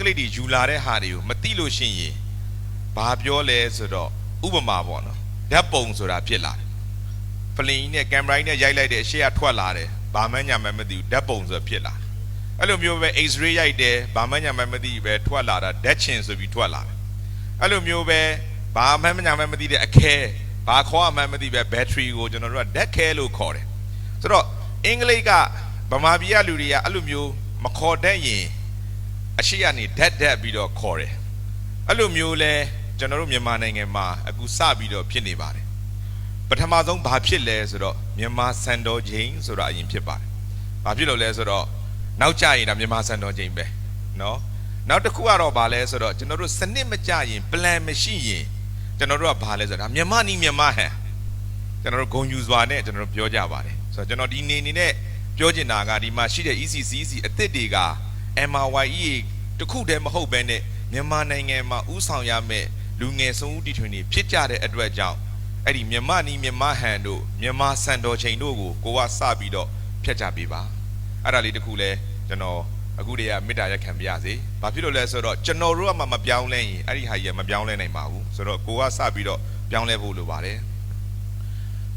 ကလေးတွေယူလာတဲ့ဟာတွေကိုမသိလို့ရှိရင်ဘာပြောလဲဆိုတော့ဥပမာပေါ့နော်ဓာတ်ပုံဆိုတာဖြစ်လာတယ်ဖလင်ကြီးနဲ့ကင်မရာကြီးနဲ့ရိုက်လိုက်တဲ့အရှေ့ကထွက်လာတယ်ဘာမှညာမှမသိဘူးဓာတ်ပုံဆိုဖြစ်လာတယ်အဲ့လိုမျိုးပဲ X-ray ရိုက်တယ်ဘာမှညာမှမသိပဲထွက်လာတာဓာတ်ချင်ဆိုပြီးထွက်လာတယ်အဲ့လိုမျိုးပဲဘာမှညာမှမသိတဲ့အခဲဘာခေါ်မှမသိပဲ battery ကိုကျွန်တော်တို့ကဓာတ်ခဲလို့ခေါ်တယ်ဆိုတော့အင်္ဂလိပ်ကဗမာပြည်ကလူတွေကအဲ့လိုမျိုးမခေါ်တတ်ရင်အရှိကနေဓာတ်ပြီးတော့ခေါ်တယ်အဲ့လိုမျိုးလဲကျွန်တော်တို့မြန်မာနိုင်ငံမှာအခုစပြီးတော့ဖြစ်နေပါတယ်ပထမဆုံးဘာဖြစ်လဲဆိုတော့မြန်မာစံတော်ချိန်ဆိုတာအရင်ဖြစ်ပါတယ်ဘာဖြစ်လို့လဲဆိုတော့နောက်ကျရင်ဒါမြန်မာစံတော်ချိန်ပဲเนาะနောက်တစ်ခုကတော့ဘာလဲဆိုတော့ကျွန်တော်တို့စနစ်မကျရင် plan မရှိရင်ကျွန်တော်တို့ကဘာလဲဆိုတော့မြန်မာနီးမြန်မာဟန်ကျွန်တော်တို့ဂုံယူစွာနဲ့ကျွန်တော်တို့ပြောကြပါတယ်ဆိုတော့ကျွန်တော်ဒီနေနဲ့ပြောချင်တာကဒီမှာရှိတဲ့ ECCC အသစ်တွေက MRYE တခုတည်းမဟုတ်ဘဲနဲ့မြန်မာနိုင်ငံမှာဥဆောင်ရမယ့်လူငယ်ဆုံးဦးတီထွင်တွေဖြစ်ကြတဲ့အတွက်ကြောင့်အဲ့ဒီမြန်မာနီးမြန်မာဟန်တို့မြန်မာစံတော်ချိန်တို့ကိုကစပြီးတော့ဖျက်ချပေးပါအဲ့ဒါလေးတခုလဲကျွန်တော်အခုတည်းကမေတ္တာရက်ခံပြရစေဘာဖြစ်လို့လဲဆိုတော့ကျွန်တော်တို့ကမှမပြောင်းလဲရင်အဲ့ဒီဟာကြီးကမပြောင်းလဲနိုင်ပါဘူးဆိုတော့ကိုကစပြီးတော့ပြောင်းလဲဖို့လိုပါတယ်